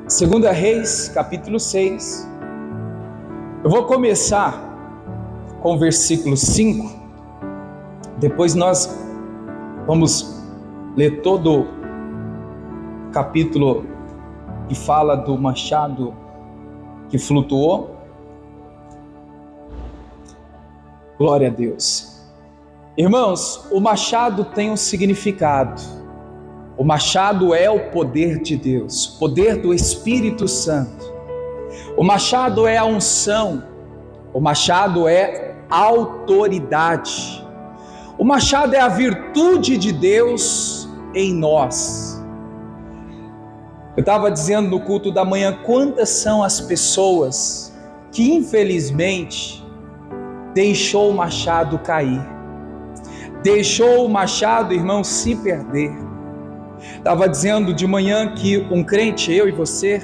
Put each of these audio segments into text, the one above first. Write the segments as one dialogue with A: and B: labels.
A: Segunda Reis, capítulo 6. Eu vou começar com o versículo 5. Depois nós vamos ler todo o capítulo que fala do machado que flutuou. Glória a Deus. Irmãos, o machado tem um significado. O machado é o poder de Deus, o poder do Espírito Santo. O machado é a unção, o machado é a autoridade. O machado é a virtude de Deus em nós. Eu estava dizendo no culto da manhã, quantas são as pessoas que infelizmente deixou o machado cair. Deixou o machado, irmão, se perder. Estava dizendo de manhã que um crente, eu e você,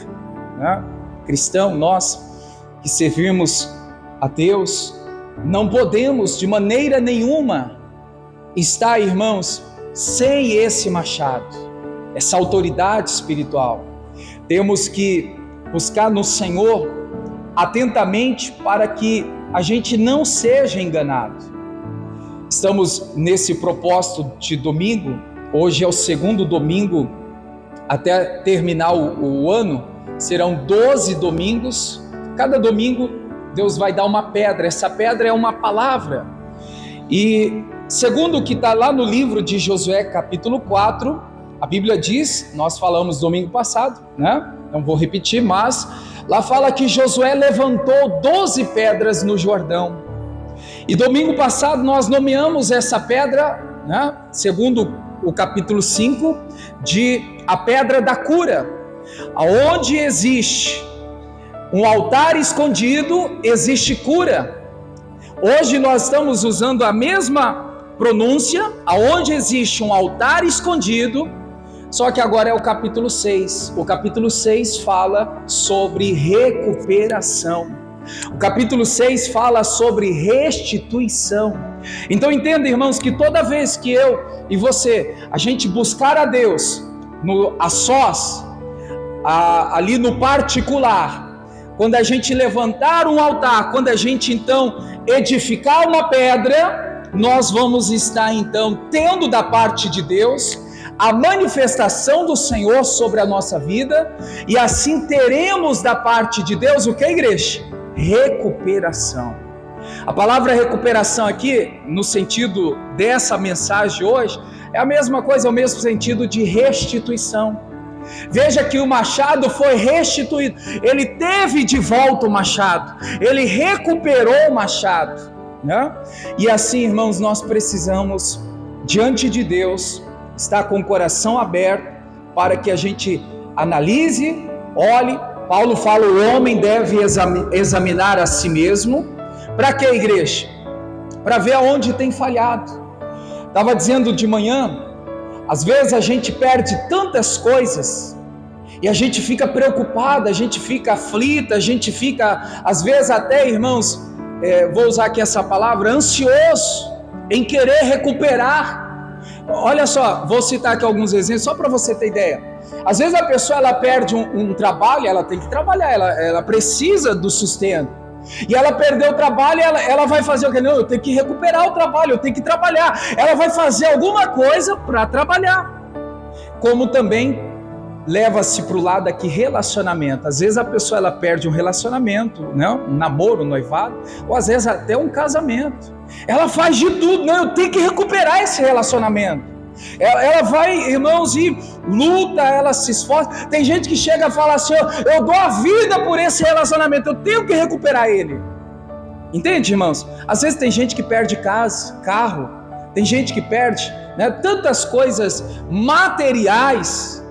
A: né, cristão, nós que servimos a Deus, não podemos de maneira nenhuma estar, irmãos, sem esse machado, essa autoridade espiritual. Temos que buscar no Senhor atentamente para que a gente não seja enganado. Estamos nesse propósito de domingo. Hoje é o segundo domingo, até terminar o ano, serão 12 domingos. Cada domingo Deus vai dar uma pedra, essa pedra é uma palavra. E segundo o que está lá no livro de Josué capítulo 4, a Bíblia diz, nós falamos domingo passado, né? Não vou repetir, mas lá fala que Josué levantou 12 pedras no Jordão. E domingo passado nós nomeamos essa pedra, né, segundo o capítulo 5, de a pedra da cura. Aonde existe um altar escondido, existe cura. Hoje nós estamos usando a mesma pronúncia, aonde existe um altar escondido, só que agora é o capítulo 6. O capítulo 6 fala sobre recuperação. O capítulo 6 fala sobre restituição. Então entenda, irmãos, que toda vez que eu e você, a gente buscar a Deus a sós, ali no particular, quando a gente levantar um altar, quando a gente então edificar uma pedra, nós vamos estar então tendo da parte de Deus a manifestação do Senhor sobre a nossa vida, e assim teremos da parte de Deus o que, igreja? Recuperação. A palavra recuperação aqui, no sentido dessa mensagem hoje, é a mesma coisa, é o mesmo sentido de restituição. Veja que o machado foi restituído, ele teve de volta o machado, ele recuperou o machado, né? E assim, irmãos, nós precisamos, diante de Deus, estar com o coração aberto para que a gente analise, olhe. Paulo fala, o homem deve examinar a si mesmo. Para que, igreja? Para ver aonde tem falhado. Estava dizendo de manhã, às vezes a gente perde tantas coisas, e a gente fica preocupado, a gente fica aflita, a gente fica, às vezes até, irmãos, vou usar aqui essa palavra, ansioso, em querer recuperar. Olha só, vou citar aqui alguns exemplos, só para você ter ideia. Às vezes a pessoa ela perde um trabalho, ela tem que trabalhar, ela precisa do sustento. E ela perdeu o trabalho, ela vai fazer o que? Não, eu tenho que recuperar o trabalho, eu tenho que trabalhar. Ela vai fazer alguma coisa para trabalhar. Como também leva-se para o lado aqui relacionamento. Às vezes a pessoa ela perde um relacionamento, né? Um namoro, um noivado, ou às vezes até um casamento. Ela faz de tudo, não, eu tenho que recuperar esse relacionamento. Ela vai, irmãos, e luta, ela se esforça. Tem gente que chega e fala assim, eu dou a vida por esse relacionamento, eu tenho que recuperar ele. Entende, irmãos? Às vezes tem gente que perde casa, carro, tem gente que perde, né, tantas coisas materiais,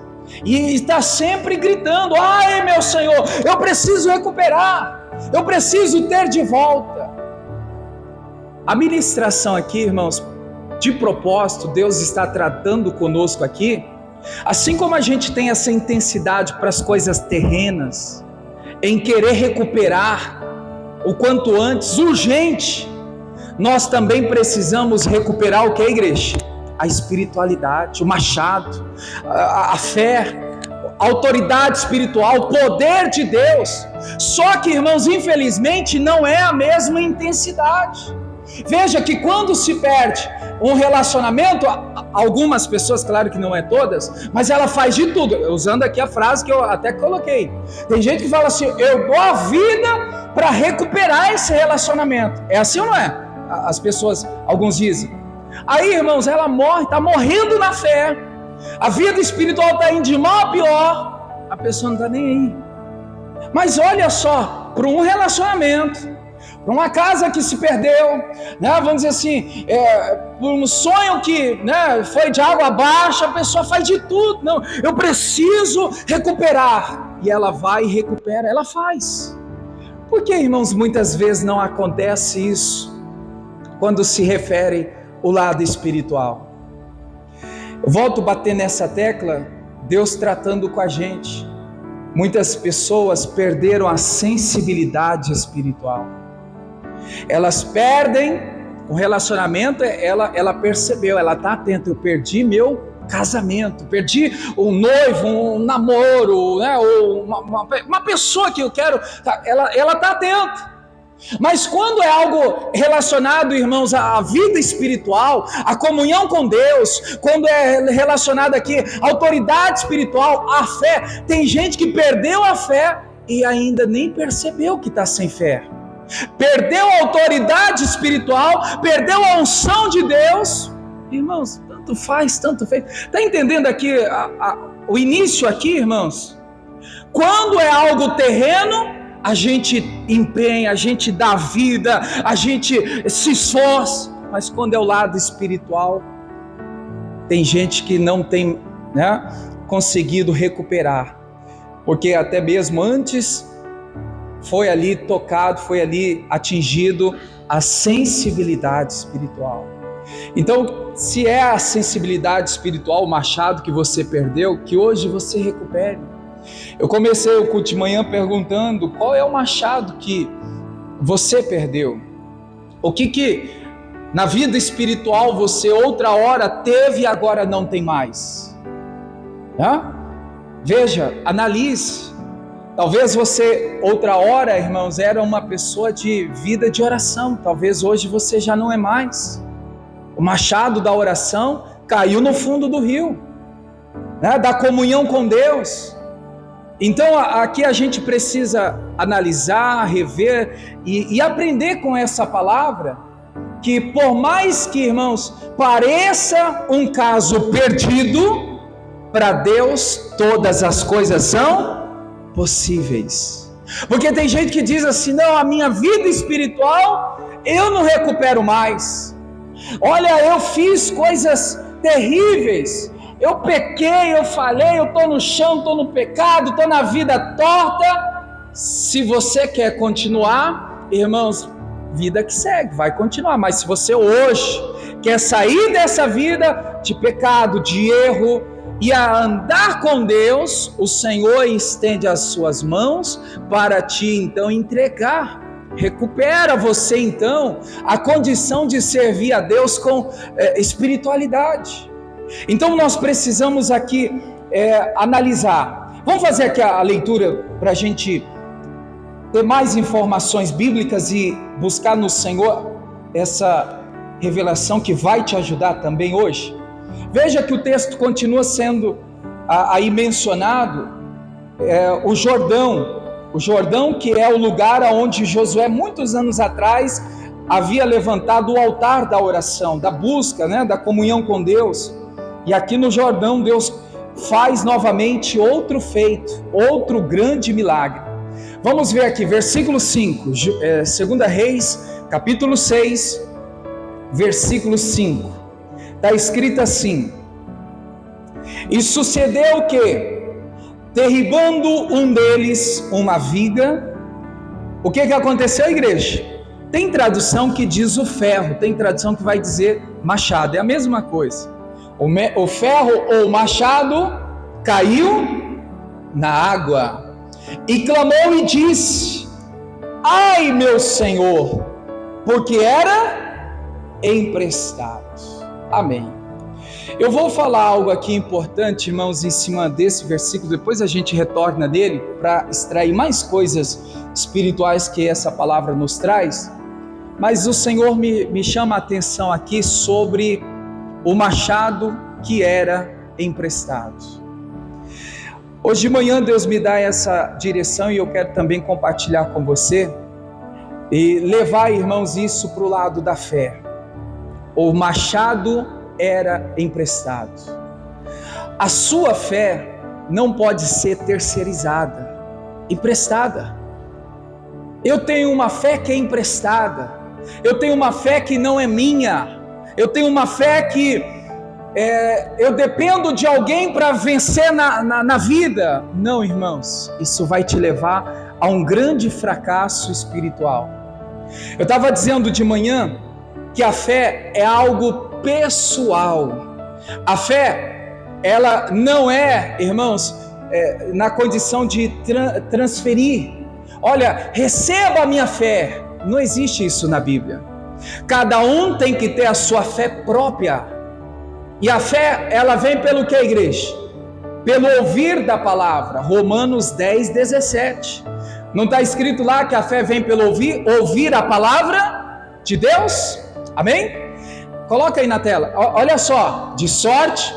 A: e está sempre gritando, ai meu Senhor, eu preciso recuperar, eu preciso ter de volta. A ministração aqui, irmãos, de propósito, Deus está tratando conosco aqui, assim como a gente tem essa intensidade para as coisas terrenas, em querer recuperar o quanto antes, urgente, nós também precisamos recuperar o que, igreja? A espiritualidade, o machado, a fé, a autoridade espiritual, o poder de Deus. Só que, irmãos, infelizmente não é a mesma intensidade. Veja que quando se perde um relacionamento, algumas pessoas, claro que não é todas, mas ela faz de tudo, usando aqui a frase que eu até coloquei. Tem gente que fala assim: eu dou a vida para recuperar esse relacionamento. É assim ou não é? As pessoas, alguns dizem. Aí, irmãos, ela morre, está morrendo na fé, a vida espiritual está indo de mal a pior, a pessoa não está nem aí. Mas olha só, para um relacionamento, para uma casa que se perdeu, né, vamos dizer assim, por um sonho que, né, foi de água abaixo, a pessoa faz de tudo. Não, eu preciso recuperar. E ela vai e recupera, ela faz. Por que, irmãos, muitas vezes não acontece isso quando se refere ao lado espiritual? Eu volto a bater nessa tecla, Deus tratando com a gente. Muitas pessoas perderam a sensibilidade espiritual. Elas perdem o relacionamento, ela percebeu, ela está atenta: eu perdi meu casamento, perdi um noivo, um namoro, né, ou uma pessoa que eu quero, ela está atenta. Mas quando é algo relacionado, irmãos, à vida espiritual, à comunhão com Deus, quando é relacionado aqui à autoridade espiritual, à fé, tem gente que perdeu a fé e ainda nem percebeu que está sem fé. Perdeu a autoridade espiritual, perdeu a unção de Deus. Irmãos, tanto faz. Está entendendo aqui o início aqui, irmãos? Quando é algo terreno, a gente empenha, a gente dá vida, a gente se esforça. Mas quando é o lado espiritual, tem gente que não tem, né, conseguido recuperar, porque até mesmo antes foi ali tocado, foi ali atingido a sensibilidade espiritual. Então, se é a sensibilidade espiritual, o machado que você perdeu, que hoje você recupere. Eu comecei o culto de manhã perguntando: qual é o machado que você perdeu? O que na vida espiritual você outra hora teve e agora não tem mais? Veja, analise. Talvez você, outra hora, irmãos, era uma pessoa de vida de oração. Talvez hoje você já não é mais. O machado da oração caiu no fundo do rio, né? Da comunhão com Deus. Então aqui a gente precisa analisar, rever e aprender com essa palavra, que por mais que, irmãos, pareça um caso perdido, para Deus todas as coisas são possíveis. Porque tem gente que diz assim: não, a minha vida espiritual eu não recupero mais. Olha, eu fiz coisas terríveis, eu pequei, eu falhei, eu estou no chão, estou no pecado, estou na vida torta. Se você quer continuar, irmãos, vida que segue, vai continuar. Mas se você hoje quer sair dessa vida de pecado, de erro, e a andar com Deus, o Senhor estende as suas mãos para te então entregar. Recupera você então a condição de servir a Deus com espiritualidade. Então nós precisamos aqui analisar. Vamos fazer aqui a leitura para a gente ter mais informações bíblicas e buscar no Senhor essa revelação que vai te ajudar também hoje. Veja que o texto continua sendo aí mencionado, o Jordão, que é o lugar onde Josué, muitos anos atrás, havia levantado o altar da oração, da busca, né, da comunhão com Deus. E aqui no Jordão, Deus faz novamente outro feito, outro grande milagre. Vamos ver aqui, versículo 5, 2 Reis, capítulo 6, versículo 5. Está escrito assim: e sucedeu que, derribando um deles uma viga, o que aconteceu, igreja? Tem tradução que diz o ferro, tem tradução que vai dizer machado, é a mesma coisa. O ferro ou o machado caiu na água, e clamou e disse: ai, meu Senhor, porque era emprestado. Amém. Eu vou falar algo aqui importante, irmãos, em cima desse versículo, depois a gente retorna nele para extrair mais coisas espirituais que essa palavra nos traz, mas o Senhor me chama a atenção aqui sobre o machado que era emprestado. Hoje de manhã Deus me dá essa direção e eu quero também compartilhar com você e levar, irmãos, isso para o lado da fé. O machado era emprestado. A sua fé não pode ser terceirizada, emprestada. Eu tenho uma fé que é emprestada, eu tenho uma fé que não é minha, eu tenho uma fé que eu dependo de alguém para vencer na vida. Não, irmãos, isso vai te levar a um grande fracasso espiritual. Eu estava dizendo de manhã que a fé é algo pessoal. A fé, ela não é, irmãos, na condição de transferir. Olha, receba a minha fé. Não existe isso na Bíblia. Cada um tem que ter a sua fé própria. E a fé, ela vem pelo que, igreja? Pelo ouvir da palavra. Romanos 10, 17. Não está escrito lá que a fé vem pelo ouvir a palavra de Deus? Amém? Coloca aí na tela, olha só, de sorte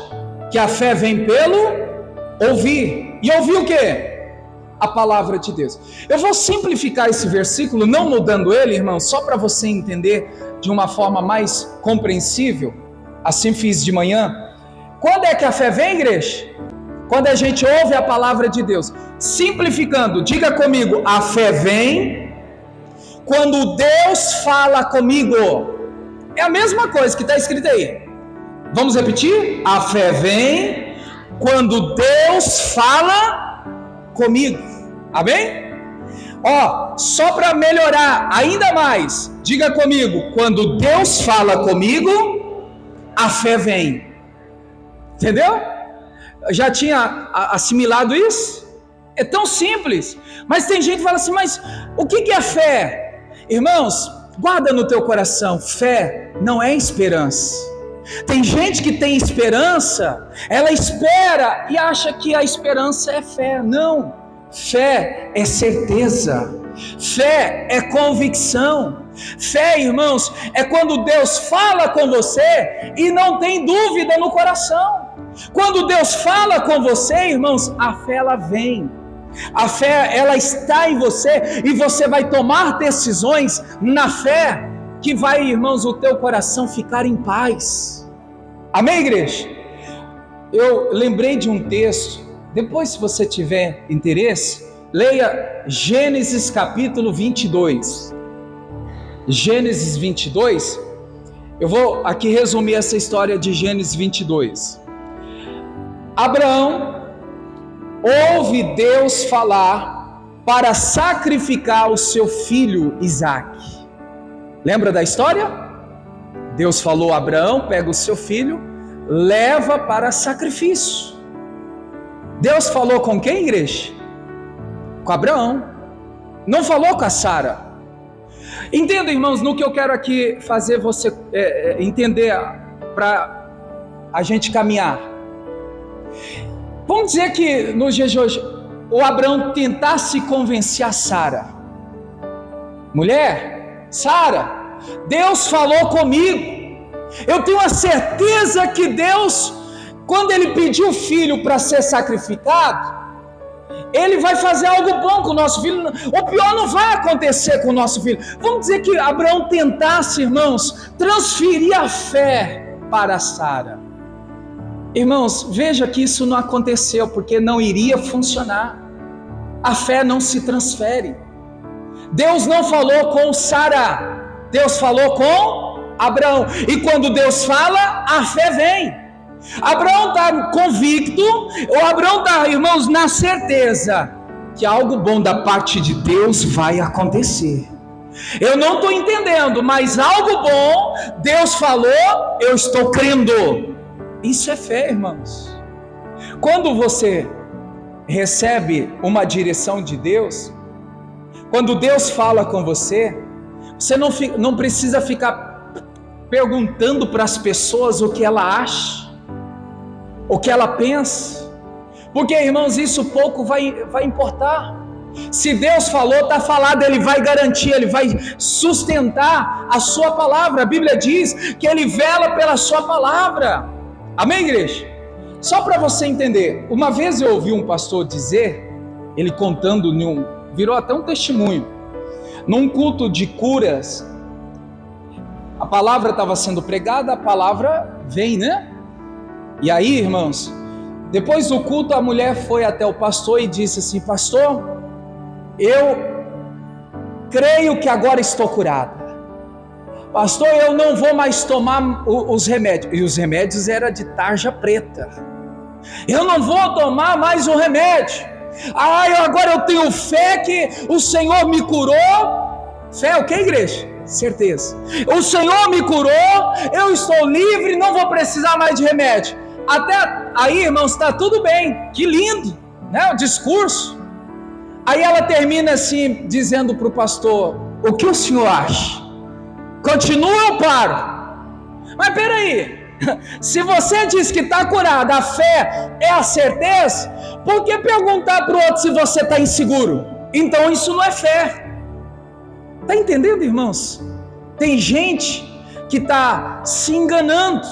A: que a fé vem pelo ouvir. E ouvir o quê? A palavra de Deus. Eu vou simplificar esse versículo, não mudando ele, irmão, só para você entender de uma forma mais compreensível. Assim fiz de manhã. Quando é que a fé vem, igreja? Quando a gente ouve a palavra de Deus. Simplificando, diga comigo, a fé vem quando Deus fala comigo. É a mesma coisa que está escrito aí. Vamos repetir? A fé vem quando Deus fala comigo. Amém? Ó, só para melhorar ainda mais, diga comigo, quando Deus fala comigo, a fé vem. Entendeu? Já tinha assimilado isso? É tão simples. Mas tem gente que fala assim, mas o que é fé? Irmãos, guarda no teu coração, fé não é esperança. Tem gente que tem esperança, ela espera e acha que a esperança é fé. Não, fé é certeza, fé é convicção. Fé, irmãos, é quando Deus fala com você e não tem dúvida no coração. Quando Deus fala com você, irmãos, a fé ela vem. A fé, ela está em você e você vai tomar decisões na fé que vai, irmãos, o teu coração ficar em paz. Amém, igreja? Eu lembrei de um texto, depois se você tiver interesse, leia Gênesis capítulo 22. Gênesis 22, eu vou aqui resumir essa história de Gênesis 22. Abraão ouve Deus falar para sacrificar o seu filho Isaque. Lembra da história? Deus falou a Abraão, pega o seu filho, leva para sacrifício. Deus falou com quem, igreja? Com Abraão. Não falou com a Sara. Entenda, irmãos, no que eu quero aqui fazer você entender para a gente caminhar. Vamos dizer que nos dias de hoje o Abraão tentasse convencer a Sara. Mulher, Sara, Deus falou comigo. Eu tenho a certeza que Deus, quando Ele pediu o filho para ser sacrificado, Ele vai fazer algo bom com o nosso filho. O pior não vai acontecer com o nosso filho. Vamos dizer que Abraão tentasse, irmãos, transferir a fé para Sara. Irmãos, veja que isso não aconteceu, porque não iria funcionar. A fé não se transfere. Deus não falou com Sara, Deus falou com Abraão. E quando Deus fala, a fé vem. Abraão está convicto, ou Abraão está, irmãos, na certeza que algo bom da parte de Deus vai acontecer. Eu não estou entendendo, mas algo bom, Deus falou, eu estou crendo. Isso é fé, irmãos. Quando você recebe uma direção de Deus, quando Deus fala com você, você não precisa ficar perguntando para as pessoas o que ela acha, o que ela pensa, porque, irmãos, isso pouco vai importar. Se Deus falou, está falado, Ele vai garantir, Ele vai sustentar a sua palavra. A Bíblia diz que Ele vela pela sua palavra. Amém, igreja? Só para você entender, uma vez eu ouvi um pastor dizer, ele contando, virou até um testemunho, num culto de curas, a palavra estava sendo pregada, a palavra vem, né? E aí, irmãos, depois do culto, a mulher foi até o pastor e disse assim: pastor, eu creio que agora estou curada. Pastor, eu não vou mais tomar os remédios. E os remédios eram de tarja preta. Eu não vou tomar mais o remédio. Agora eu tenho fé que o Senhor me curou. Fé o que, igreja? Certeza. O Senhor me curou, eu estou livre, não vou precisar mais de remédio. Até aí, irmãos, está tudo bem. Que lindo, né? O discurso. Aí ela termina assim, dizendo para o pastor: o que o senhor acha? Continua ou paro? Mas peraí, se você diz que está curado, a fé é a certeza, por que perguntar para o outro se você está inseguro? Então isso não é fé. Está entendendo, irmãos? Tem gente que está se enganando.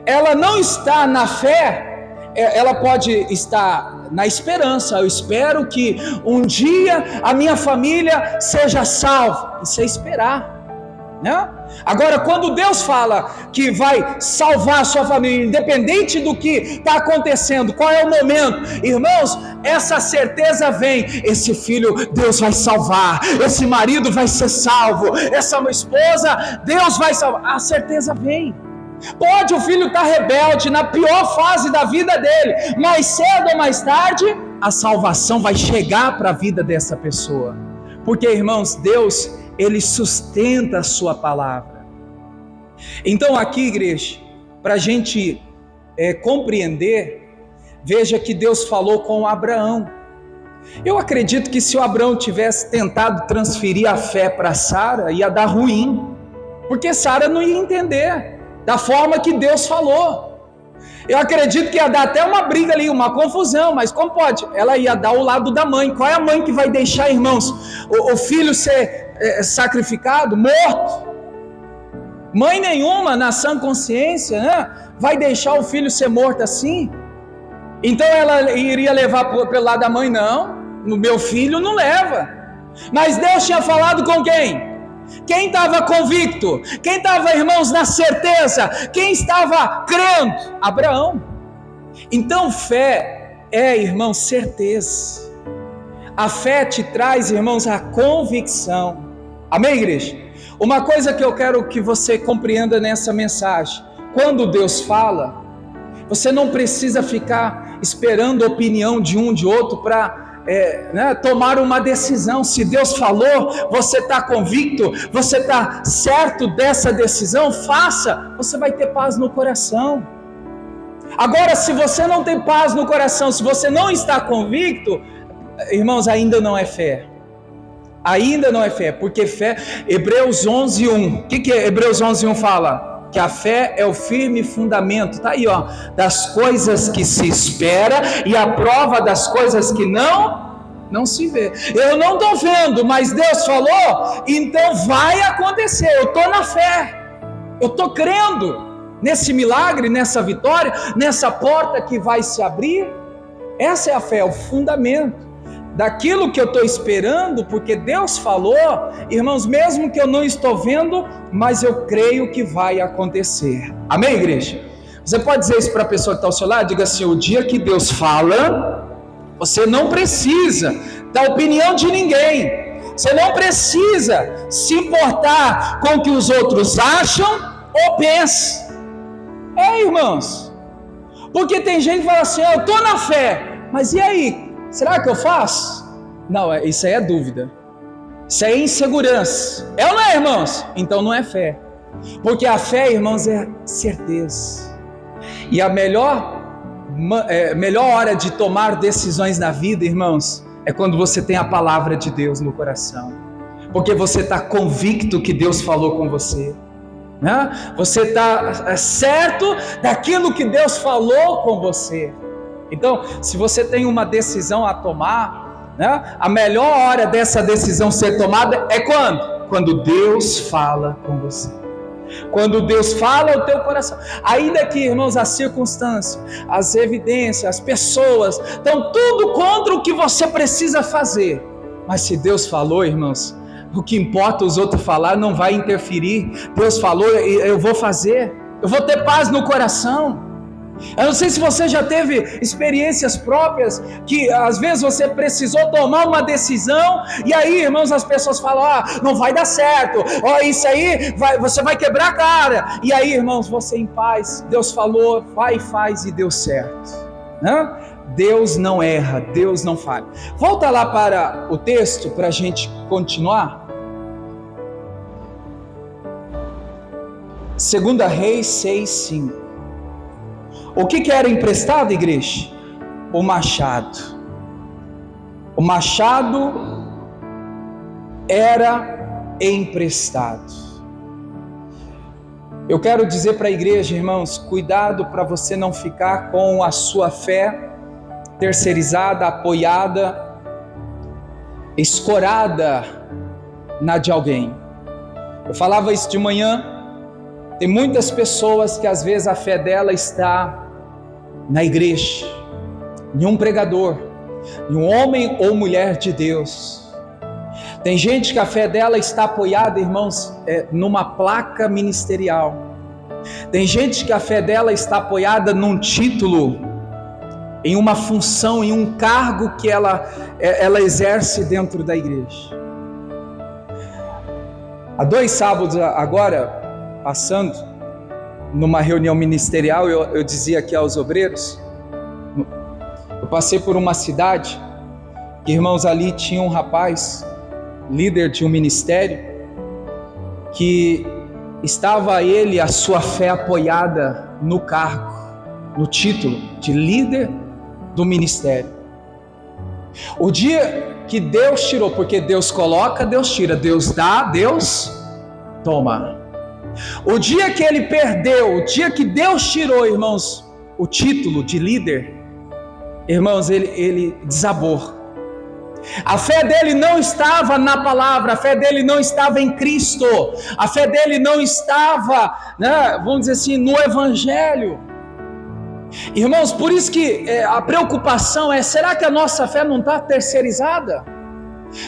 A: Ela não está na fé, ela pode estar na esperança. Eu espero que um dia a minha família seja salva. Isso é esperar, né? Agora, quando Deus fala que vai salvar a sua família, independente do que está acontecendo, qual é o momento, irmãos, essa certeza vem: esse filho Deus vai salvar, esse marido vai ser salvo, essa esposa Deus vai salvar. A certeza vem. Pode o filho estar rebelde na pior fase da vida dele, mas cedo ou mais tarde a salvação vai chegar para a vida dessa pessoa, porque, irmãos, Deus, Ele sustenta a sua palavra. Então aqui, igreja, para a gente compreender, veja que Deus falou com Abraão. Eu acredito que se o Abraão tivesse tentado transferir a fé para Sara, ia dar ruim, porque Sara não ia entender da forma que Deus falou. Eu acredito que ia dar até uma briga ali, uma confusão, mas como pode? Ela ia dar o lado da mãe. Qual é a mãe que vai deixar, irmãos, o filho ser sacrificado, morto? Mãe nenhuma, na sã consciência, né, vai deixar o filho ser morto assim? Então ela iria levar pelo lado da mãe? Não, no meu filho não leva. Mas Deus tinha falado com quem? Quem estava convicto? Quem estava, irmãos, na certeza? Quem estava crendo? Abraão. Então fé é, irmãos, certeza. A fé te traz, irmãos, a convicção. Amém, igreja? Uma coisa que eu quero que você compreenda nessa mensagem: quando Deus fala, você não precisa ficar esperando a opinião de um de outro para tomar uma decisão. Se Deus falou, você está convicto, você está certo dessa decisão, faça, você vai ter paz no coração. Agora, se você não tem paz no coração, se você não está convicto, irmãos, ainda não é fé. Ainda não é fé, porque fé, Hebreus 11:1, o que Hebreus 11:1 fala? Que a fé é o firme fundamento, está aí, ó, das coisas que se espera e a prova das coisas que não se vê. Eu não estou vendo, mas Deus falou, então vai acontecer. Eu estou na fé, eu estou crendo nesse milagre, nessa vitória, nessa porta que vai se abrir. Essa é a fé, é o fundamento daquilo que eu estou esperando, porque Deus falou, irmãos, mesmo que eu não estou vendo, mas eu creio que vai acontecer. Amém, igreja? Você pode dizer isso para a pessoa que está ao seu lado? Diga assim: o dia que Deus fala, você não precisa da opinião de ninguém, você não precisa se importar com o que os outros acham ou pensam. Irmãos, porque tem gente que fala assim: eu estou na fé, mas e aí? Será que eu faço? Não, isso aí é dúvida. Isso aí é insegurança. É ou não é, irmãos? Então não é fé. Porque a fé, irmãos, é certeza. E a melhor hora de tomar decisões na vida, irmãos, é quando você tem a palavra de Deus no coração. Porque você está convicto que Deus falou com você. né? Você está certo daquilo que Deus falou com você. Então, se você tem uma decisão a tomar, né? A melhor hora dessa decisão ser tomada é quando? Quando Deus fala com você. Quando Deus fala ao teu coração. Ainda que, irmãos, as circunstâncias, as evidências, as pessoas estão tudo contra o que você precisa fazer. Mas se Deus falou, irmãos, o que importa os outros falar não vai interferir. Deus falou, eu vou fazer. Eu vou ter paz no coração. Eu não sei se você já teve experiências próprias, que às vezes você precisou tomar uma decisão, e aí, irmãos, as pessoas falam, não vai dar certo, isso aí, você vai quebrar a cara, e aí, irmãos, você em paz, Deus falou, vai e faz, e deu certo, né? Deus não erra, Deus não falha. Volta lá para o texto, para a gente continuar. 2 Reis 6:5. O que era emprestado, igreja? O machado. O machado era emprestado. Eu quero dizer para a igreja, irmãos, cuidado para você não ficar com a sua fé terceirizada, apoiada, escorada na de alguém. Eu falava isso de manhã. Tem muitas pessoas que às vezes a fé dela está na igreja, em um pregador, em um homem ou mulher de Deus. Tem gente que a fé dela está apoiada, irmãos, numa placa ministerial. Tem gente que a fé dela está apoiada num título, em uma função, em um cargo que ela exerce dentro da igreja. Há 2 sábados agora, passando numa reunião ministerial, eu dizia aqui aos obreiros, eu passei por uma cidade, que, irmãos, ali tinha um rapaz, líder de um ministério, que estava a sua fé apoiada no cargo, no título de líder do ministério. O dia que Deus tirou, porque Deus coloca, Deus tira, Deus dá, Deus toma. O dia que ele perdeu, o dia que Deus tirou, irmãos, o título de líder, irmãos, ele desabou. A fé dele não estava na palavra, a fé dele não estava em Cristo, a fé dele não estava, vamos dizer assim, no Evangelho. Irmãos, por isso que a preocupação é, será que a nossa fé não está terceirizada?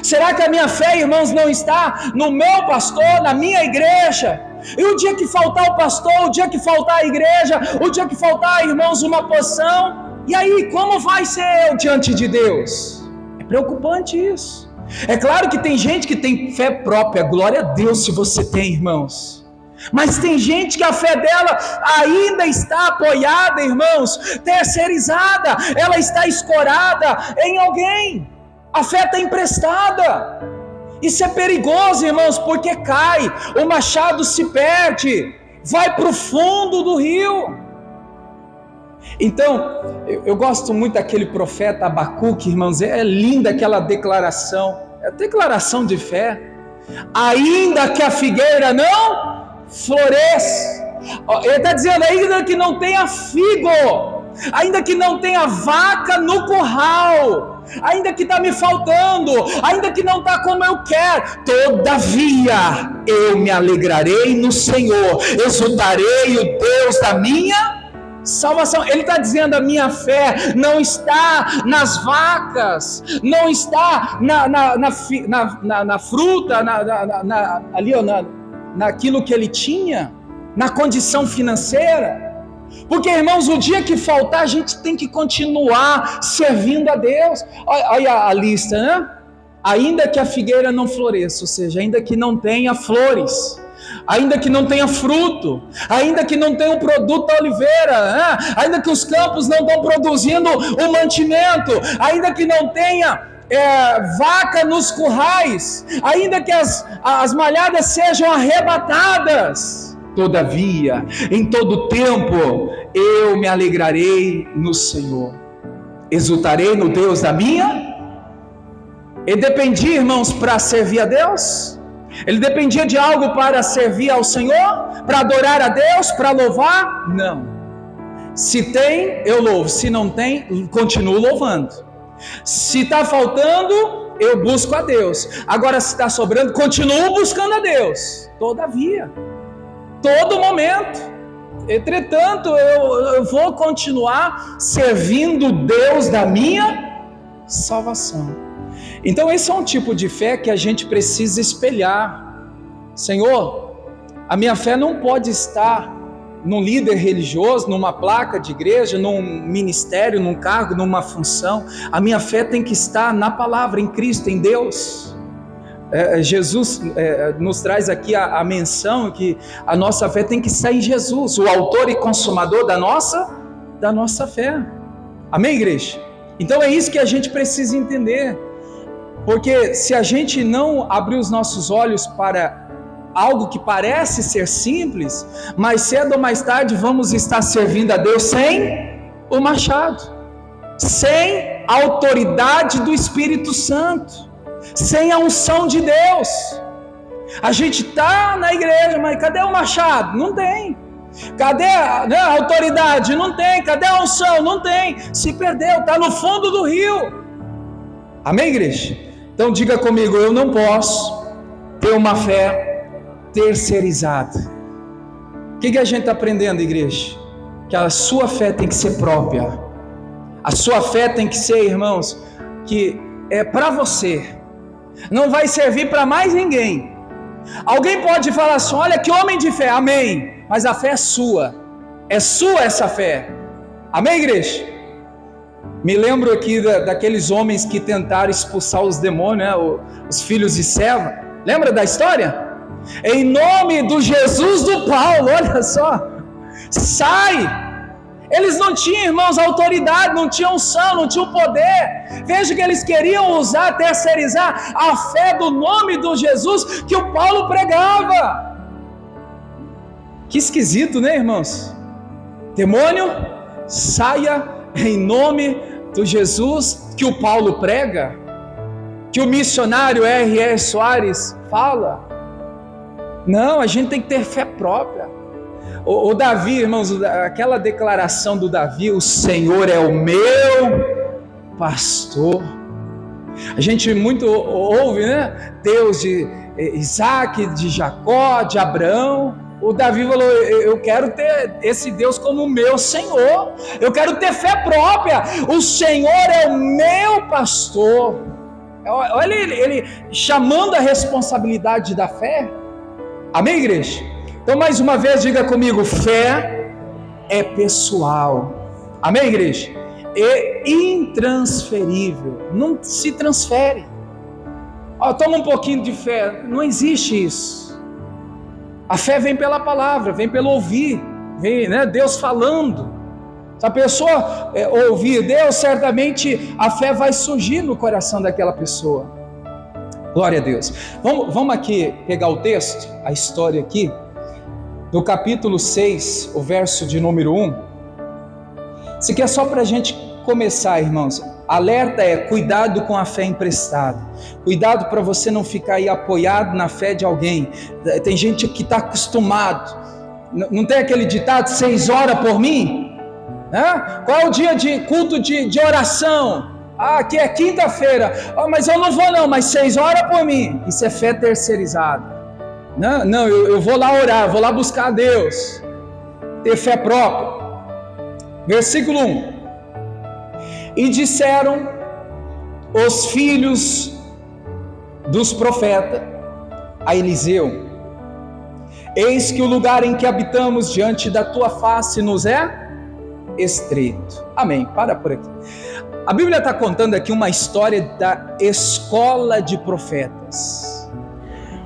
A: Será que a minha fé, irmãos, não está no meu pastor, na minha igreja? E o dia que faltar o pastor, o dia que faltar a igreja, o dia que faltar, irmãos, uma posição, e aí, como vai ser eu diante de Deus? É preocupante isso. É claro que tem gente que tem fé própria, glória a Deus se você tem, irmãos. Mas tem gente que a fé dela ainda está apoiada, irmãos, terceirizada, ela está escorada em alguém. A fé está emprestada. Isso é perigoso, irmãos, porque cai, o machado se perde, vai para o fundo do rio. Então, eu gosto muito daquele profeta Abacuque, irmãos, é linda aquela declaração, é a declaração de fé. Ainda que a figueira não floresça, ele está dizendo, ainda que não tenha figo, ainda que não tenha vaca no curral, ainda que está me faltando, ainda que não está como eu quero, todavia eu me alegrarei no Senhor, exultarei o Deus da minha salvação. Ele está dizendo, a minha fé não está nas vacas, não está na fruta, ali, naquilo que ele tinha, na condição financeira. Porque, irmãos, o dia que faltar, a gente tem que continuar servindo a Deus. Olha a lista, né? Ainda que a figueira não floresça, ou seja, ainda que não tenha flores, ainda que não tenha fruto, ainda que não tenha o produto da oliveira, né? Ainda que os campos não estão produzindo o mantimento, ainda que não tenha vaca nos currais, ainda que as malhadas sejam arrebatadas, todavia, em todo tempo, eu me alegrarei no Senhor, exultarei no Deus da minha. E dependi, irmãos, para servir a Deus, Ele dependia de algo para servir ao Senhor, para adorar a Deus, para louvar? Não. Se tem, eu louvo. Se não tem, continuo louvando. Se está faltando, eu busco a Deus. Agora, se está sobrando, continuo buscando a Deus. Todavia, todo momento. Entretanto, eu vou continuar servindo Deus da minha salvação. Então esse é um tipo de fé que a gente precisa espelhar. Senhor, a minha fé não pode estar num líder religioso, numa placa de igreja, num ministério, num cargo, numa função. A minha fé tem que estar na palavra, em Cristo, em Deus. Jesus nos traz aqui a menção que a nossa fé tem que estar em Jesus, o autor e consumador da nossa fé. Amém, igreja? Então é isso que a gente precisa entender, porque se a gente não abrir os nossos olhos para algo que parece ser simples, mais cedo ou mais tarde vamos estar servindo a Deus sem o machado, sem a autoridade do Espírito Santo, sem a unção de Deus. A gente está na igreja, mas cadê o machado? Não tem. Cadê a autoridade? Não tem. Cadê a unção? Não tem. Se perdeu, está no fundo do rio. Amém, igreja? Então diga comigo, eu não posso ter uma fé terceirizada. O que a gente está aprendendo, igreja? Que a sua fé tem que ser própria. A sua fé tem que ser, irmãos, que é para você. Não vai servir para mais ninguém. Alguém pode falar assim, olha que homem de fé, amém, mas a fé é sua essa fé. Amém, igreja? Me lembro aqui daqueles homens que tentaram expulsar os demônios, né? Os filhos de Seva. Lembra da história? Em nome do Jesus do Paulo, olha só, sai! Eles não tinham, irmãos, autoridade, não tinham unção, não tinham poder. Veja que eles queriam usar, terceirizar a fé do nome do Jesus que o Paulo pregava. Que esquisito, né, irmãos? Demônio, saia em nome do Jesus que o Paulo prega, que o missionário R.R. Soares fala. Não, a gente tem que ter fé própria. O Davi, irmãos, aquela declaração do Davi, o Senhor é o meu pastor. A gente muito ouve, né? Deus de Isaac, de Jacó, de Abraão. O Davi falou, eu quero ter esse Deus como meu Senhor. Eu quero ter fé própria. O Senhor é o meu pastor. Olha ele chamando a responsabilidade da fé. Amém, igreja? Então, mais uma vez, diga comigo, fé é pessoal. Amém, igreja? É intransferível, não se transfere. Toma um pouquinho de fé, não existe isso. A fé vem pela palavra, vem pelo ouvir, vem, né, Deus falando. Se a pessoa ouvir Deus, certamente a fé vai surgir no coração daquela pessoa. Glória a Deus. Vamos aqui pegar o texto, a história aqui. No capítulo 6, o verso de número 1, isso aqui é só para a gente começar, irmãos. Alerta cuidado com a fé emprestada, cuidado para você não ficar aí apoiado na fé de alguém. Tem gente que está acostumado, não tem aquele ditado, 6 horas por mim? Qual é o dia de culto de oração? Aqui é quinta-feira, mas eu não vou não, mas 6 horas por mim. Isso é fé terceirizada. Não, eu vou lá orar, vou lá buscar a Deus, ter fé própria. Versículo 1: E disseram os filhos dos profetas a Eliseu: Eis que o lugar em que habitamos diante da tua face nos é estreito. Amém, para por aqui. A Bíblia está contando aqui uma história da escola de profetas.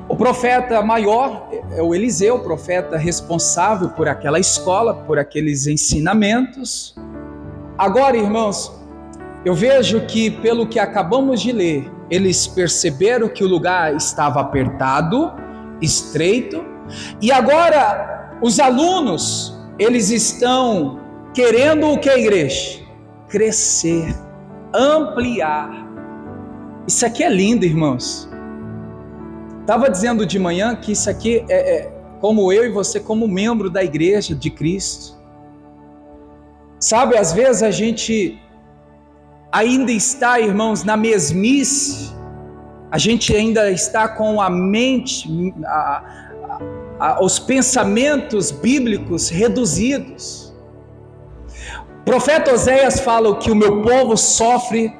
A: O profeta maior é o Eliseu, o profeta responsável por aquela escola, por aqueles ensinamentos. Agora, irmãos, eu vejo que pelo que acabamos de ler, eles perceberam que o lugar estava apertado, estreito, e agora os alunos, eles estão querendo o que, igreja? Crescer, ampliar. Isso aqui é lindo, irmãos. Estava dizendo de manhã que isso aqui é como eu e você, como membro da igreja de Cristo. Sabe, às vezes a gente ainda está, irmãos, na mesmice, a gente ainda está com a mente, os pensamentos bíblicos reduzidos. O profeta Oséias fala que o meu povo sofre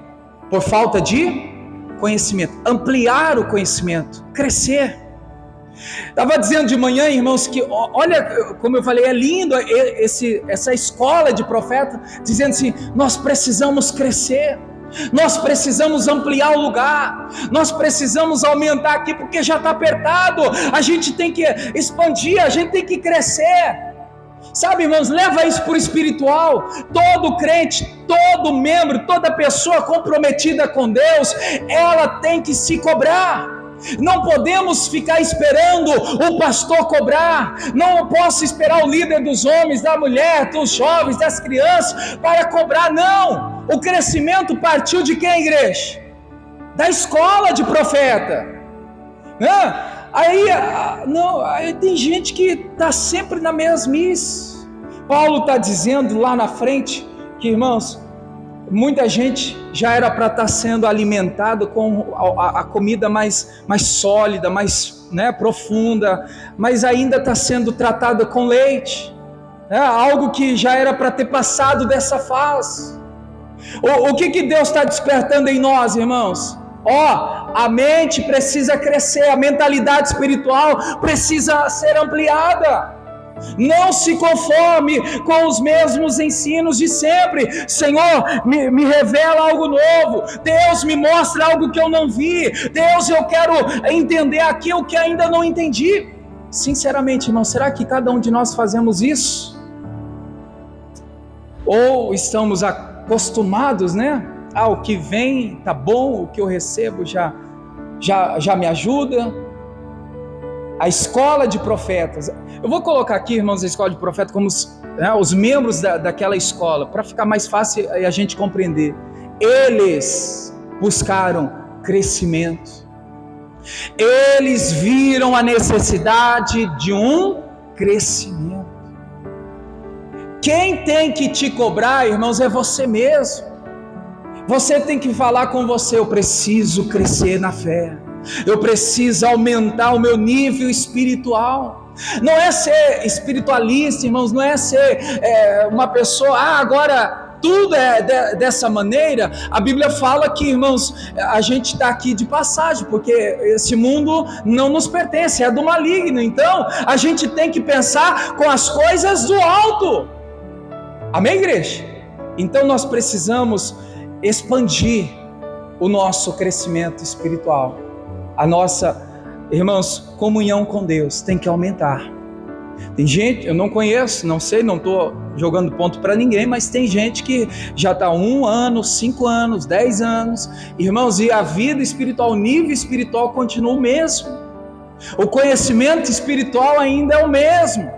A: por falta de conhecimento, ampliar o conhecimento, crescer. Estava dizendo de manhã, irmãos, que olha, como eu falei, é lindo essa escola de profeta, dizendo assim, nós precisamos crescer, nós precisamos ampliar o lugar, nós precisamos aumentar aqui, porque já está apertado, a gente tem que expandir, a gente tem que crescer. Sabe, irmãos, leva isso para o espiritual. Todo crente, todo membro, toda pessoa comprometida com Deus, ela tem que se cobrar. Não podemos ficar esperando o pastor cobrar. Não posso esperar o líder dos homens, da mulher, dos jovens, das crianças para cobrar, não. O crescimento partiu de quem, igreja? Da escola de profeta. Aí tem gente que está sempre na mesmice. Paulo está dizendo lá na frente que, irmãos, muita gente já era para estar sendo alimentado com a comida mais sólida, mais profunda, mas ainda está sendo tratada com leite, algo que já era para ter passado dessa fase. O que Deus está despertando em nós, irmãos? A mente precisa crescer, a mentalidade espiritual precisa ser ampliada. Não se conforme com os mesmos ensinos de sempre. Senhor, me revela algo novo. Deus, me mostra algo que eu não vi. Deus, eu quero entender aquilo que ainda não entendi. Sinceramente, irmão, será que cada um de nós fazemos isso? Ou estamos acostumados, o que vem tá bom, o que eu recebo já me ajuda. A escola de profetas, eu vou colocar aqui, irmãos, a escola de profetas como os membros daquela escola, para ficar mais fácil a gente compreender. Eles buscaram crescimento, eles viram a necessidade de um crescimento. Quem tem que te cobrar, irmãos, é você mesmo. Você tem que falar com você, eu preciso crescer na fé, eu preciso aumentar o meu nível espiritual. Não é ser espiritualista, irmãos, não é ser uma pessoa, agora tudo é dessa maneira. A Bíblia fala que, irmãos, a gente está aqui de passagem, porque esse mundo não nos pertence, é do maligno. Então a gente tem que pensar com as coisas do alto. Amém, igreja? Então nós precisamos expandir o nosso crescimento espiritual. A nossa, irmãos, comunhão com Deus tem que aumentar. Tem gente, eu não conheço, não sei, não estou jogando ponto para ninguém, mas tem gente que já está 1 ano, 5 anos, 10 anos, irmãos, e a vida espiritual, o nível espiritual continua o mesmo. O conhecimento espiritual ainda é o mesmo,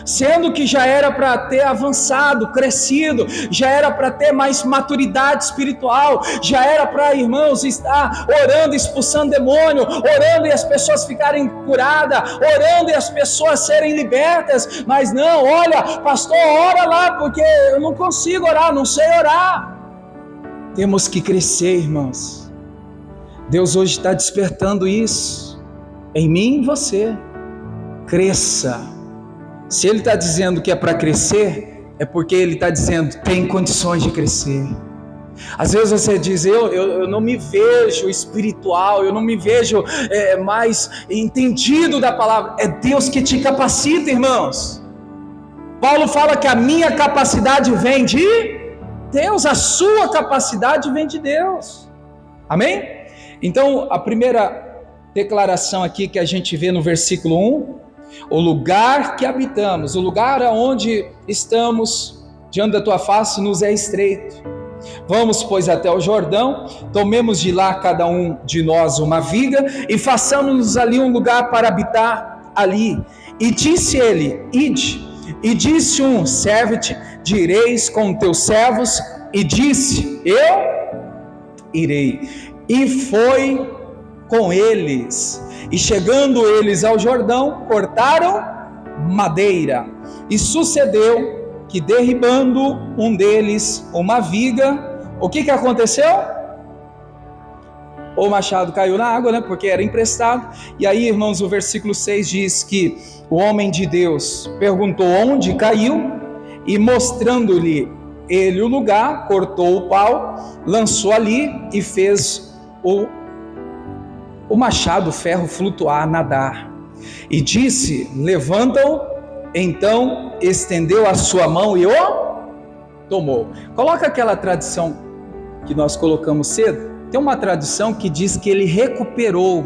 A: sendo que já era para ter avançado, crescido, já era para ter mais maturidade espiritual, já era para, irmãos, estar orando, expulsando demônio, orando e as pessoas ficarem curadas, orando e as pessoas serem libertas. Mas não, olha, pastor, ora lá, porque eu não consigo orar, não sei orar. Temos que crescer, irmãos. Deus hoje está despertando isso em mim e em você. Cresça. Se Ele está dizendo que é para crescer, é porque Ele está dizendo, tem condições de crescer. Às vezes você diz, eu não me vejo espiritual, eu não me vejo mais entendido da palavra. É Deus que te capacita, irmãos. Paulo fala que a minha capacidade vem de Deus, a sua capacidade vem de Deus. Amém? Então, a primeira declaração aqui que a gente vê no versículo 1, o lugar que habitamos, o lugar aonde estamos diante da tua face nos é estreito. Vamos, pois, até o Jordão, tomemos de lá cada um de nós uma viga e façamos-nos ali um lugar para habitar ali. E disse ele, ide. E disse um, serve-te, direis com teus servos. E disse, eu irei. E foi com eles. E chegando eles ao Jordão, cortaram madeira. E sucedeu que, derribando um deles uma viga, o que aconteceu? O machado caiu na água, né? Porque era emprestado. E aí, irmãos, o versículo 6 diz que o homem de Deus perguntou onde caiu, e mostrando-lhe ele o lugar, cortou o pau, lançou ali e fez o machado, o ferro flutuar, nadar. E disse: levanta-o. Então estendeu a sua mão e o tomou. Coloca aquela tradição que nós colocamos cedo. Tem uma tradição que diz que ele recuperou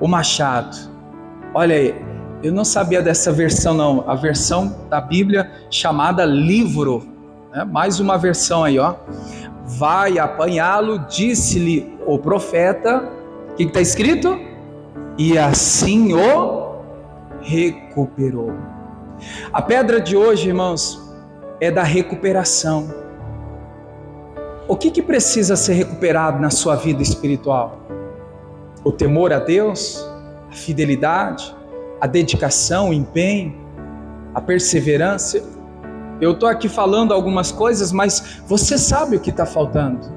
A: o machado. Olha aí, eu não sabia dessa versão não, a versão da Bíblia chamada livro, né? Mais uma versão aí, ó. Vai apanhá-lo, disse-lhe o profeta, o que está escrito? E assim o recuperou. A pedra de hoje, irmãos, é da recuperação. O que precisa ser recuperado na sua vida espiritual? O temor a Deus, a fidelidade, a dedicação, o empenho, a perseverança. Eu estou aqui falando algumas coisas, mas você sabe o que está faltando.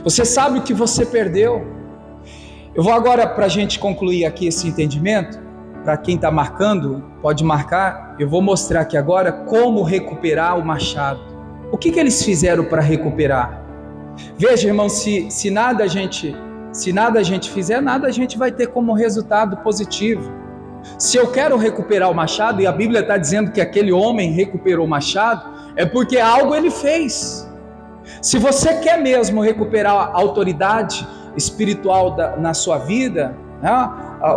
A: Você sabe o que você perdeu. Eu vou agora, para a gente concluir aqui esse entendimento, para quem está marcando, pode marcar, eu vou mostrar aqui agora como recuperar o machado. O que eles fizeram para recuperar? Veja, irmão, se nada a gente fizer, nada a gente vai ter como resultado positivo. Se eu quero recuperar o machado, e a Bíblia está dizendo que aquele homem recuperou o machado, é porque algo ele fez. Se você quer mesmo recuperar a autoridade espiritual na sua vida, né,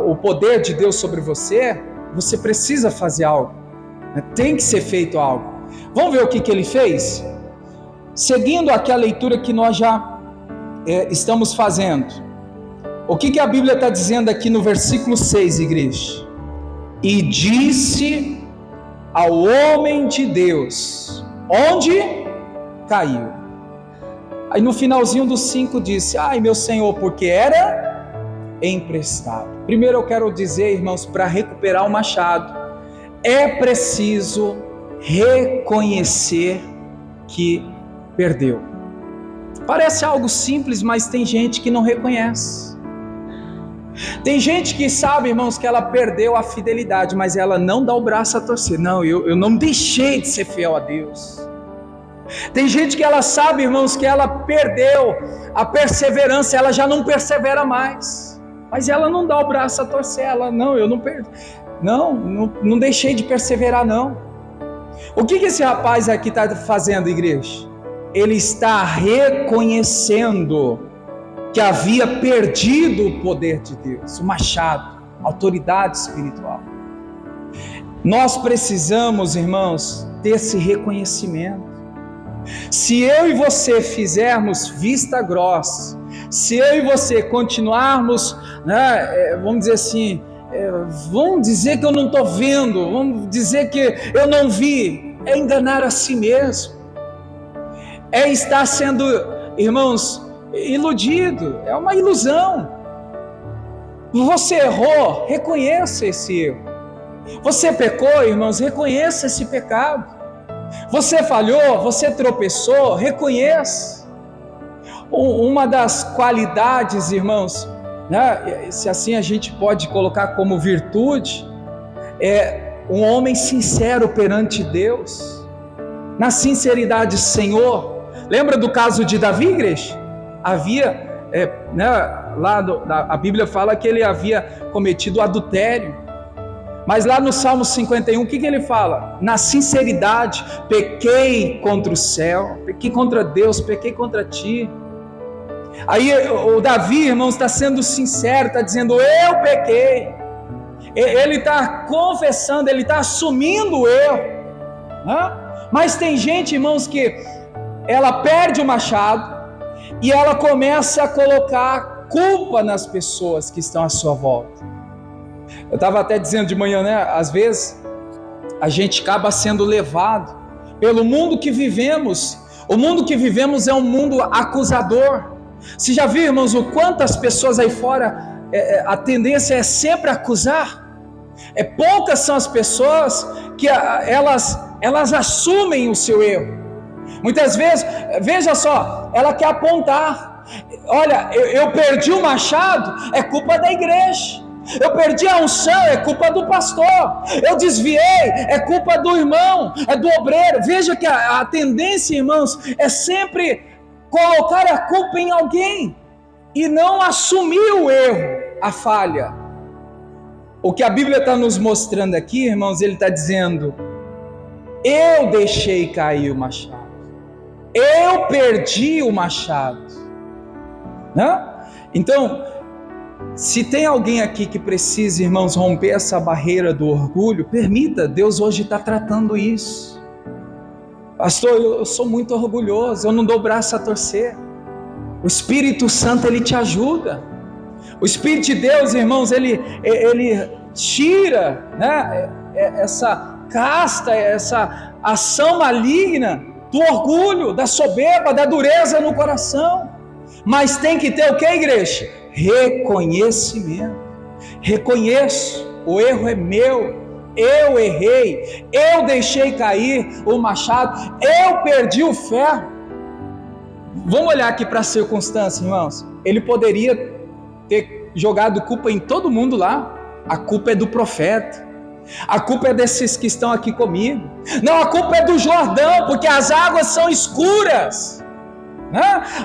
A: o poder de Deus sobre você, você precisa fazer algo, né? Tem que ser feito algo. Vamos ver o que ele fez? Seguindo aqui a leitura que nós já estamos fazendo, o que a Bíblia está dizendo aqui no versículo 6, igreja? E disse ao homem de Deus, onde caiu? Aí no finalzinho do 5 disse: ai meu Senhor, porque era emprestado. Primeiro eu quero dizer, irmãos, para recuperar o machado, é preciso reconhecer que perdeu. Parece algo simples, mas tem gente que não reconhece. Tem gente que sabe, irmãos, que ela perdeu a fidelidade, mas ela não dá o braço a torcer. Não, eu não deixei de ser fiel a Deus. Tem gente que ela sabe, irmãos, que ela perdeu a perseverança, ela já não persevera mais, mas ela não dá o braço a torcer. Ela, não, eu não perdi, não deixei de perseverar, não. O que esse rapaz aqui está fazendo, igreja? Ele está reconhecendo que havia perdido o poder de Deus, o machado, a autoridade espiritual. Nós precisamos, irmãos, desse reconhecimento. Se eu e você fizermos vista grossa, se eu e você continuarmos, né, vamos dizer assim, vamos dizer que eu não estou vendo, vamos dizer que eu não vi, é enganar a si mesmo, é estar sendo, irmãos, iludido, é uma ilusão. Você errou, reconheça esse erro. Você pecou, irmãos, reconheça esse pecado. Você falhou, você tropeçou, reconheça. Uma das qualidades, irmãos, né, se assim a gente pode colocar como virtude, é um homem sincero perante Deus, na sinceridade. Senhor, lembra do caso de Davi, igreja? Havia, a Bíblia fala que ele havia cometido adultério, mas lá no Salmo 51, o que ele fala? Na sinceridade, pequei contra o céu, pequei contra Deus, pequei contra ti. Aí o Davi, irmãos, está sendo sincero, está dizendo, eu pequei. Ele está confessando, ele está assumindo o erro, né? Mas tem gente, irmãos, que ela perde o machado e ela começa a colocar culpa nas pessoas que estão à sua volta. Eu estava até dizendo de manhã, né? Às vezes a gente acaba sendo levado pelo mundo que vivemos. O mundo que vivemos é um mundo acusador. Você já viu, irmãos, o quantas pessoas aí fora a tendência é sempre acusar. Poucas são as pessoas que elas assumem o seu erro. Muitas vezes, veja só, ela quer apontar. Olha, eu perdi o machado, é culpa da igreja. Eu perdi a unção, é culpa do pastor. Eu desviei, é culpa do irmão, é do obreiro. Veja que a tendência, irmãos, é sempre colocar a culpa em alguém e não assumir o erro, a falha. O que a Bíblia está nos mostrando aqui, irmãos, ele está dizendo: eu deixei cair o machado, eu perdi o machado, né? Então, se tem alguém aqui que precisa, irmãos, romper essa barreira do orgulho, permita, Deus hoje está tratando isso. Pastor, eu sou muito orgulhoso, eu não dou braço a torcer. O Espírito Santo, ele te ajuda. O Espírito de Deus, irmãos, ele tira, né, essa casta, essa ação maligna do orgulho, da soberba, da dureza no coração. Mas tem que ter o que, igreja? Reconhecimento. Reconheço, o erro é meu, eu errei, eu deixei cair o machado, eu perdi o ferro. Vamos olhar aqui para a circunstância, irmãos. Ele poderia ter jogado culpa em todo mundo lá. A culpa é do profeta, a culpa é desses que estão aqui comigo. Não, a culpa é do Jordão, porque as águas são escuras.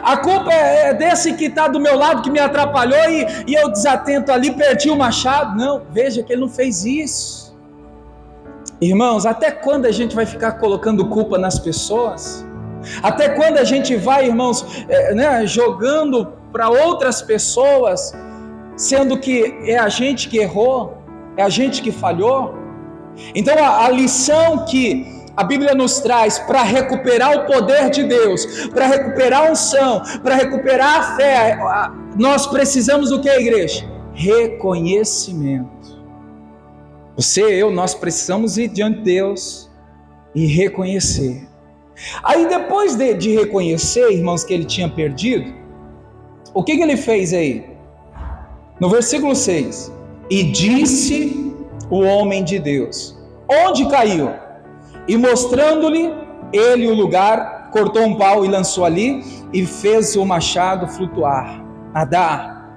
A: A culpa é desse que está do meu lado, que me atrapalhou e eu desatento ali, perdi o machado. Não, veja que ele não fez isso. Irmãos, até quando a gente vai ficar colocando culpa nas pessoas? Até quando a gente vai, irmãos, jogando para outras pessoas, sendo que é a gente que errou, é a gente que falhou? Então a lição que a Bíblia nos traz para recuperar o poder de Deus, para recuperar a unção, para recuperar a fé, nós precisamos do que, igreja? Reconhecimento. Você e eu, nós precisamos ir diante de Deus e reconhecer. Aí depois de reconhecer, irmãos, que ele tinha perdido, o que ele fez aí? No versículo 6, e disse o homem de Deus, onde caiu? E mostrando-lhe ele o lugar, cortou um pau e lançou ali, e fez o machado flutuar, nadar.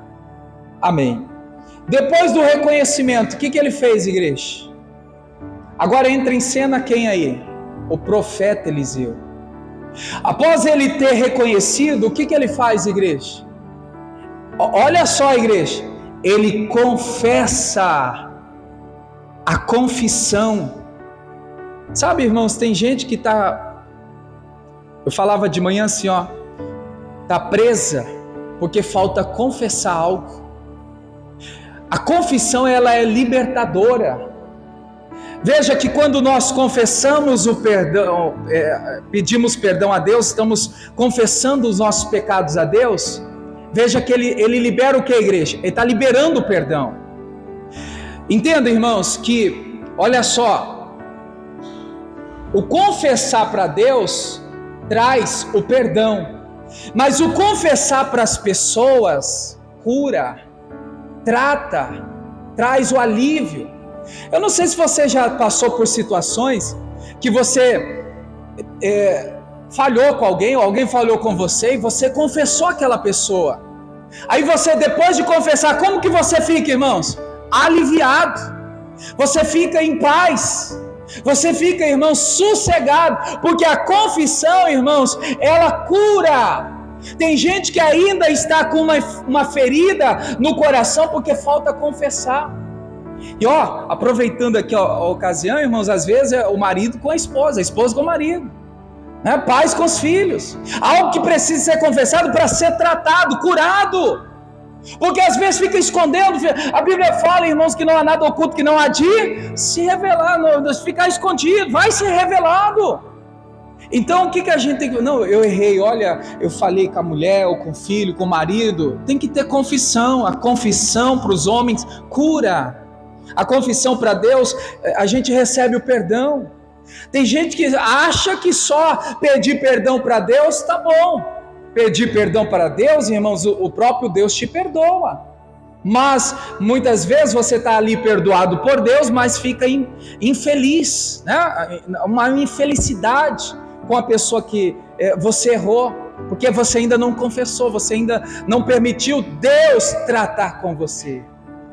A: Amém. Depois do reconhecimento, o que ele fez, igreja? Agora entra em cena quem aí? O profeta Eliseu. Após ele ter reconhecido, o que ele faz, igreja? Olha só, igreja, ele confessa a confissão. Sabe, irmãos, tem gente que eu falava de manhã assim, está presa porque falta confessar algo. A confissão, ela é libertadora. Veja que quando nós confessamos o perdão, pedimos perdão a Deus, estamos confessando os nossos pecados a Deus, veja que ele libera o que, igreja? Ele está liberando o perdão. Entenda, irmãos, que, olha só, o confessar para Deus traz o perdão, mas o confessar para as pessoas cura, trata, traz o alívio. Eu não sei se você já passou por situações que você falhou com alguém, ou alguém falhou com você, e você confessou aquela pessoa. Aí você, depois de confessar, como que você fica, irmãos? Aliviado. Você fica em paz. Você fica, irmãos, sossegado, porque a confissão, irmãos, ela cura. Tem gente que ainda está com uma ferida no coração porque falta confessar. E aproveitando aqui a ocasião, irmãos, às vezes é o marido com a esposa com o marido, né? Pais com os filhos. Algo que precisa ser confessado para ser tratado, curado. Porque às vezes fica escondendo. A Bíblia fala, irmãos, que não há nada oculto que não há de se revelar, não, ficar escondido, vai ser revelado. Então o que a gente tem que... Não, eu errei, olha, eu falei com a mulher, ou com o filho, com o marido. Tem que ter confissão. A confissão para os homens cura. A confissão para Deus, a gente recebe o perdão. Tem gente que acha que só pedir perdão para Deus está bom. Pedir perdão para Deus, irmãos, o próprio Deus te perdoa. Mas muitas vezes você está ali perdoado por Deus, mas fica infeliz, né? Uma infelicidade com a pessoa que você errou, porque você ainda não confessou, você ainda não permitiu Deus tratar com você.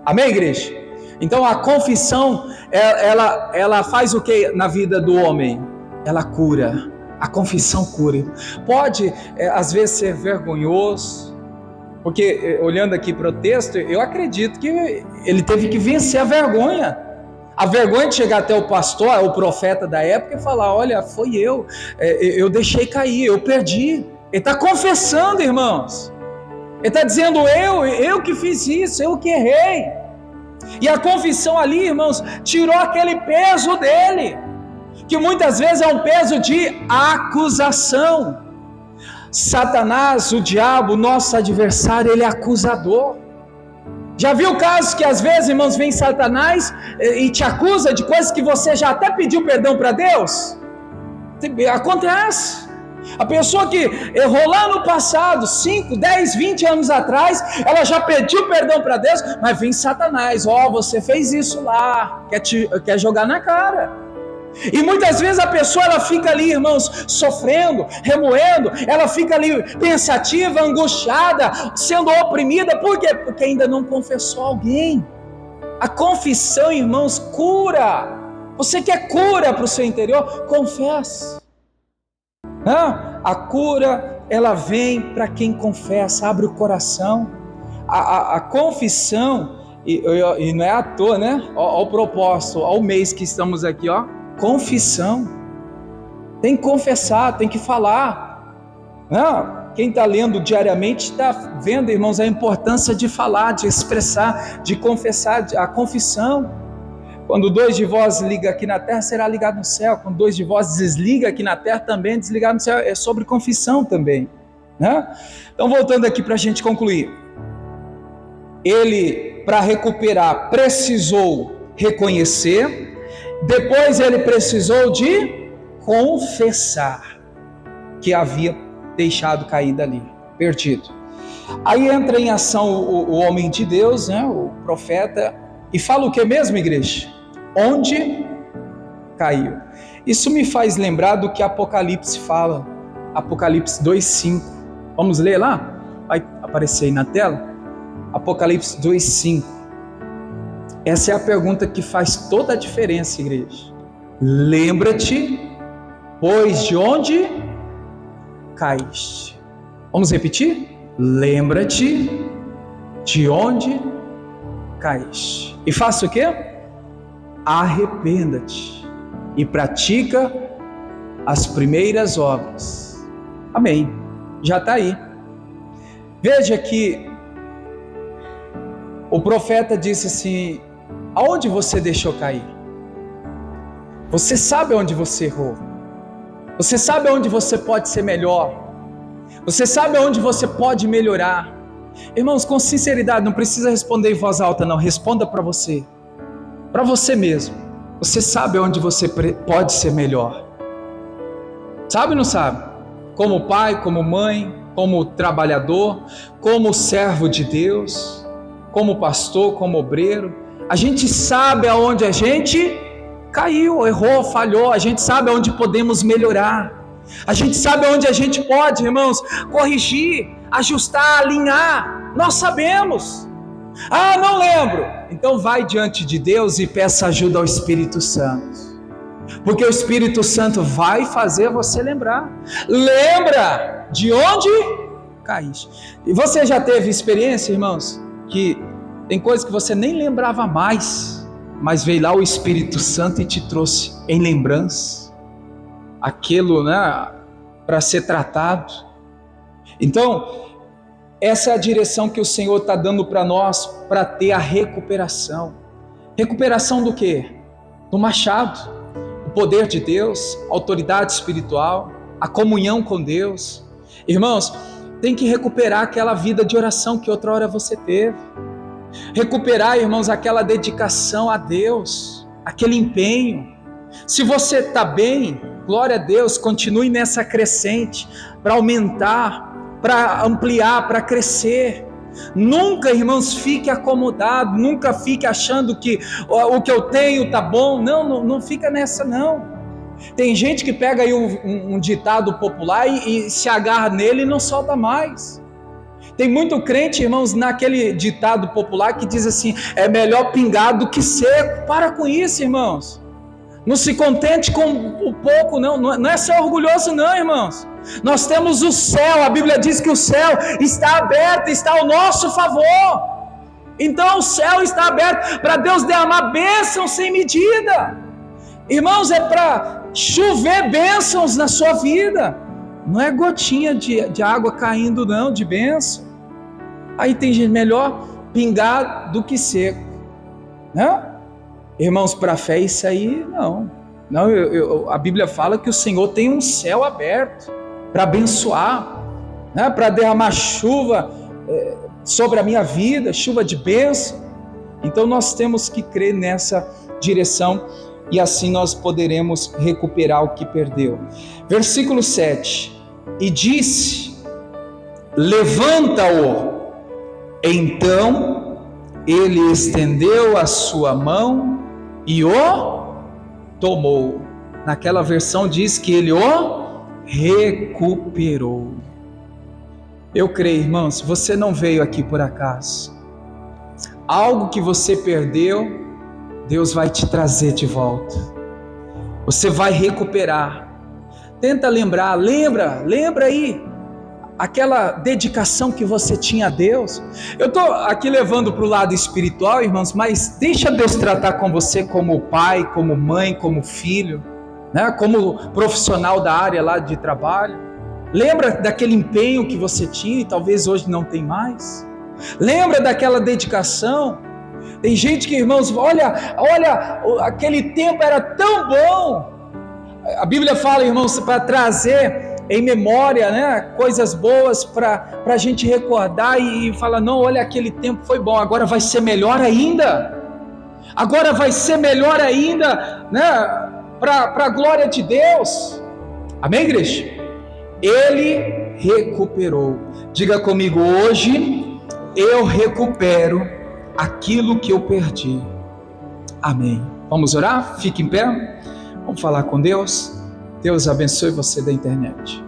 A: Amém, igreja? Então a confissão, ela faz o que na vida do homem? Ela cura. A confissão cura. Pode às vezes ser vergonhoso, porque olhando aqui para o texto, eu acredito que ele teve que vencer a vergonha de chegar até o pastor, o profeta da época, e falar: olha, foi eu deixei cair, eu perdi. Ele está confessando, irmãos, ele está dizendo: eu que fiz isso, eu que errei. E a confissão ali, irmãos, tirou aquele peso dele, que muitas vezes é um peso de acusação. Satanás, o diabo, nosso adversário, ele é acusador. Já viu casos que às vezes, irmãos, vem Satanás e te acusa de coisas que você já até pediu perdão para Deus? Acontece. A pessoa que errou lá no passado, 5, 10, 20 anos atrás, ela já pediu perdão para Deus, mas vem Satanás: você fez isso lá, quer jogar na cara. E muitas vezes a pessoa, ela fica ali, irmãos, sofrendo, remoendo, ela fica ali pensativa, angustiada, sendo oprimida. Por quê? Porque ainda não confessou alguém. A confissão, irmãos, cura. Você quer cura para o seu interior? Confesse. A cura, ela vem para quem confessa, abre o coração. A confissão, e não é à toa, né? Olha o propósito, olha o mês que estamos aqui, ó. Confissão, tem que confessar, tem que falar. Quem está lendo diariamente está vendo, irmãos, a importância de falar, de expressar, de confessar. A confissão: quando 2 de vós liga aqui na terra, será ligado no céu. Quando 2 de vós desliga aqui na terra, também desligado no céu. É sobre confissão também, né? Então, voltando aqui para a gente concluir, ele, para recuperar, precisou reconhecer. Depois ele precisou de confessar que havia deixado cair dali, perdido. Aí entra em ação o homem de Deus, né, o profeta, e fala o que mesmo, igreja? Onde caiu. Isso me faz lembrar do que Apocalipse fala, Apocalipse 2:5. Vamos ler lá? Vai aparecer aí na tela? Apocalipse 2:5. Essa é a pergunta que faz toda a diferença, igreja. Lembra-te, pois, de onde caíste. Vamos repetir? Lembra-te de onde caíste. E faça o quê? Arrependa-te e pratica as primeiras obras. Amém. Já está aí. Veja que o profeta disse assim: aonde você deixou cair? Você sabe onde você errou. Você sabe onde você pode ser melhor. Você sabe onde você pode melhorar. Irmãos, com sinceridade, não precisa responder em voz alta, não. Responda para você mesmo. Você sabe onde você pode ser melhor. Sabe ou não sabe? Como pai, como mãe, como trabalhador, como servo de Deus, como pastor, como obreiro. A gente sabe aonde a gente caiu, errou, falhou. A gente sabe aonde podemos melhorar. A gente sabe aonde a gente pode, irmãos, corrigir, ajustar, alinhar. Nós sabemos. Não lembro. Então vai diante de Deus e peça ajuda ao Espírito Santo. Porque o Espírito Santo vai fazer você lembrar. Lembra de onde caíste. E você já teve experiência, irmãos, que tem coisas que você nem lembrava mais, mas veio lá o Espírito Santo e te trouxe em lembrança aquilo, né, para ser tratado. Então, essa é a direção que o Senhor está dando para nós, para ter a recuperação. Recuperação do quê? Do machado, o poder de Deus, a autoridade espiritual, a comunhão com Deus. Irmãos, tem que recuperar aquela vida de oração que outra hora você teve. Recuperar, irmãos, aquela dedicação a Deus, aquele empenho. Se você está bem, glória a Deus, continue nessa crescente, para aumentar, para ampliar, para crescer. Nunca, irmãos, fique acomodado, nunca fique achando que o que eu tenho tá bom. Não fica nessa não. Tem gente que pega aí um ditado popular e se agarra nele e não solta mais. Tem muito crente, irmãos, naquele ditado popular que diz assim: é melhor pingado do que seco. Para com isso, irmãos. Não se contente com o pouco, não é ser orgulhoso não, irmãos. Nós temos o céu, a Bíblia diz que o céu está aberto, está ao nosso favor. Então o céu está aberto para Deus derramar bênçãos sem medida. Irmãos, é para chover bênçãos na sua vida. Não é gotinha de água caindo não, de bênção. Aí tem gente, melhor pingar do que seco, né? Irmãos, para a fé isso aí não, a Bíblia fala que o Senhor tem um céu aberto para abençoar, né? Para derramar chuva sobre a minha vida, chuva de bênção. Então nós temos que crer nessa direção e assim nós poderemos recuperar o que perdeu. Versículo 7, e disse: levanta-o. Então ele estendeu a sua mão e o tomou. Naquela versão diz que ele o recuperou. Eu creio, irmãos, você não veio aqui por acaso. Algo que você perdeu, Deus vai te trazer de volta. Você vai recuperar. Tenta lembrar, lembra aí aquela dedicação que você tinha a Deus. Eu estou aqui levando para o lado espiritual, irmãos, mas deixa Deus tratar com você como pai, como mãe, como filho, né? Como profissional da área lá de trabalho. Lembra daquele empenho que você tinha e talvez hoje não tem mais? Lembra daquela dedicação? Tem gente que, irmãos, olha, aquele tempo era tão bom. A Bíblia fala, irmãos, para trazer em memória, né, coisas boas para a gente recordar e falar: não, olha, aquele tempo foi bom, agora vai ser melhor ainda. Agora vai ser melhor ainda, né, para a glória de Deus. Amém, igreja? Ele recuperou. Diga comigo: hoje eu recupero aquilo que eu perdi. Amém. Vamos orar? Fique em pé. Vamos falar com Deus. Deus abençoe você da internet.